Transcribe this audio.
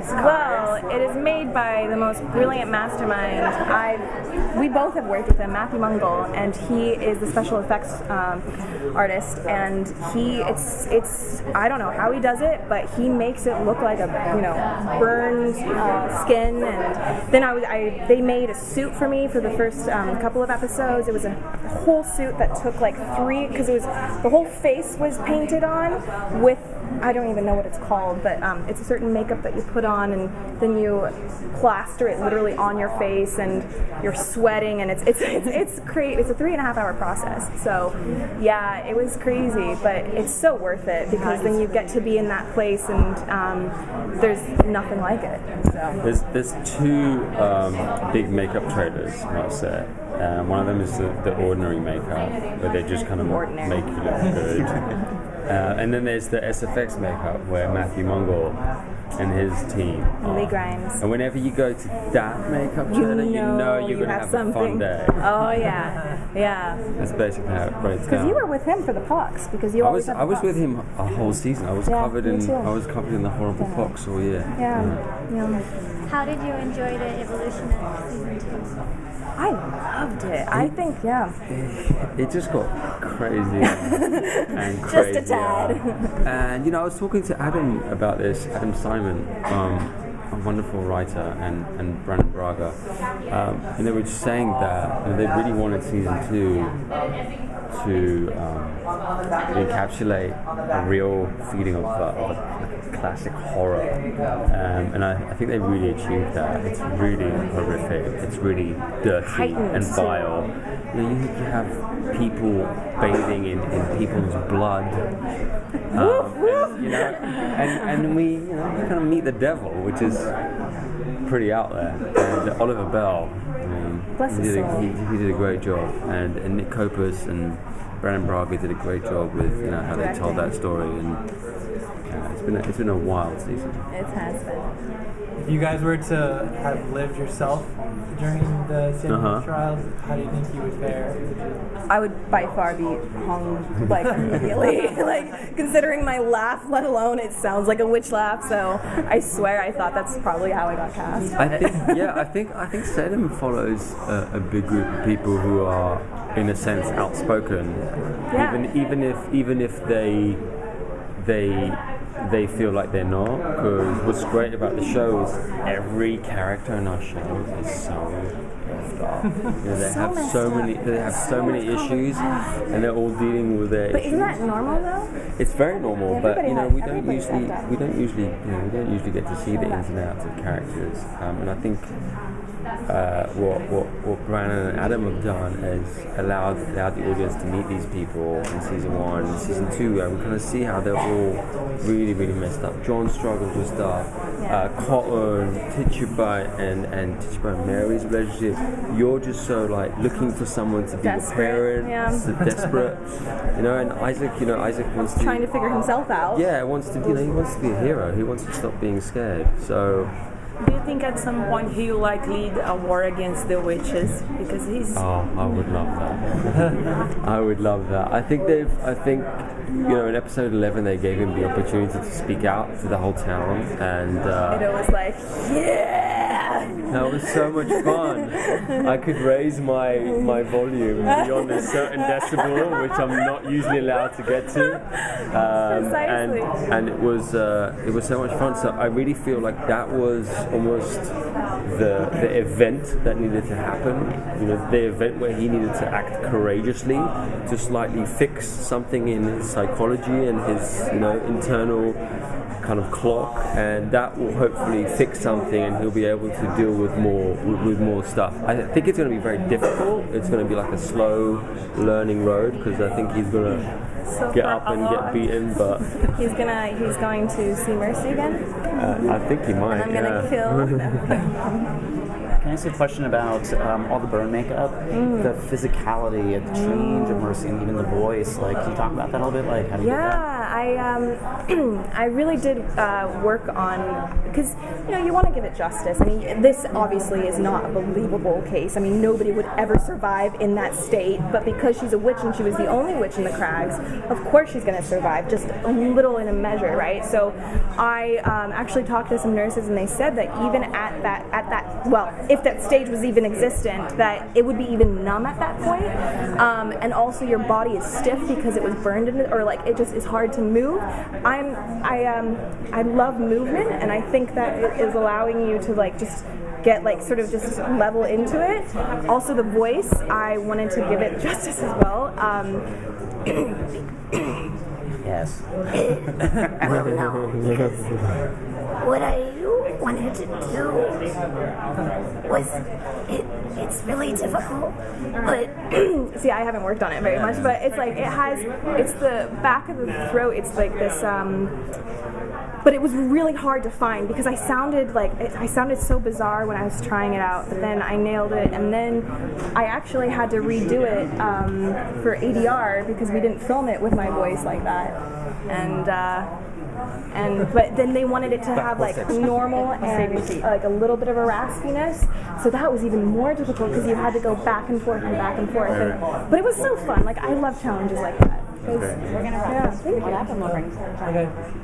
these cars? Well, it is made by the most brilliant mastermind. We both have worked with him, Matt Mungle, and he is the special effects artist. And it's I don't know how he does it, but he makes it look like a burned skin. And then they made a suit for me for the first couple of episodes. It was a whole suit that took like 3, because the whole face was painted on with, I don't even know what it's called, but it's a certain makeup that you put on, and then you plaster it literally on your face, and you're sweating, and it's crazy. It's a 3.5-hour process. So yeah, it was crazy, but it's so worth it, because then you get to be in that place, and there's nothing like it. So there's 2 big makeup trailers on set. One of them is the ordinary makeup, where they just kind of make you look good. And then there's the SFX makeup, where Matthew Mungle and his team Lee Grimes. And whenever you go to that makeup trailer, you know you're going to have a fun day. Oh yeah. That's basically how it breaks down. Because you were with him for the pox, because you always I was with him a whole season. I was covered in the horrible pox all year. Yeah. How did you enjoy the evolution of season 2? I loved it. I think, it just got crazier and crazier. Just a tad. And I was talking to Adam about this, Adam Simon, a wonderful writer, and Brandon Braga, and they were just saying that they really wanted season 2 to encapsulate a real feeling of a classic horror, and I think they really achieved that. It's really horrific. It's really dirty and vile. You have people bathing in people's blood, and we kind of meet the devil, which is pretty out there. And Oliver Bell, he did a great job, and Nick Copus and Brandon Braga did a great job with how they told that story, and it's been a wild season. It has been. If you guys were to have lived yourself during the Salem trials, how do you think you would fare? I would by far be hung immediately. Considering my laugh, let alone it sounds like a witch laugh. So I swear I thought that's probably how I got cast. I think Salem follows a big group of people who are, in a sense, outspoken. Yeah. Even if they feel like they're not, because what's great about the show is every character in our show is so messed up. They have so many issues, and they're all dealing with their But issues. isn't that normal though? It's very normal, but we don't usually get to see the ins and outs of characters, and I think what Brandon and Adam have done is allowed the audience to meet these people in season 1 and season 2, and we kind of see how they're all really, really messed up. John struggles with stuff. Cotton, Tituba and Tituba and Mary's relationship. You're just so looking for someone to be a parent, so desperate, and Isaac wants to trying to figure himself out. Yeah, he wants to be a hero. He wants to stop being scared. So. Do you think at some point he will lead a war against the witches? Because he's... Oh, I would love that. I would love that. I think in episode 11 they gave him the opportunity to speak out to the whole town, and it was like, yeah! That was so much fun. I could raise my volume beyond a certain decibel, which I'm not usually allowed to get to. And it was so much fun. So I really feel like that was almost the event that needed to happen. The event where he needed to act courageously to slightly fix something in his psychology and his internal kind of clock, and that will hopefully fix something, and he'll be able to deal with more stuff. I think it's going to be very difficult. It's going to be like a slow learning road, because I think he's going to get up and get beaten, but he's going to see Mercy again. I think he might. And I'm going to kill. Can I ask a question about all the burn makeup, the physicality, the change of Mercy, and even the voice? Can you talk about that a little bit? How do you get that? I really did work on, because you want to give it justice. I mean, this obviously is not a believable case. I mean, nobody would ever survive in that state, but because she's a witch and she was the only witch in the Crags, of course she's going to survive, just a little in a measure, right? So I actually talked to some nurses, and they said that even at that, well, if that stage was even existent, that it would be even numb at that point, and also your body is stiff because it was burned in it, or like it just is hard to move. I love movement, and I think that it is allowing you to like just get like sort of just level into it. Also the voice, I wanted to give it justice as well. Yes. What I wanted to do was, it's really difficult, but see, I haven't worked on it very much, but it's like it's the back of the throat, it's like this, but it was really hard to find because I sounded so bizarre when I was trying it out, but then I nailed it, and then I actually had to redo it for ADR because we didn't film it with my voice like that, but then they wanted it to have like normal and like a little bit of a raspiness, so that was even more difficult because you had to go back and forth and back and forth. But it was so fun. Like I love challenges like that. We're gonna wrap this. Thank you. Okay.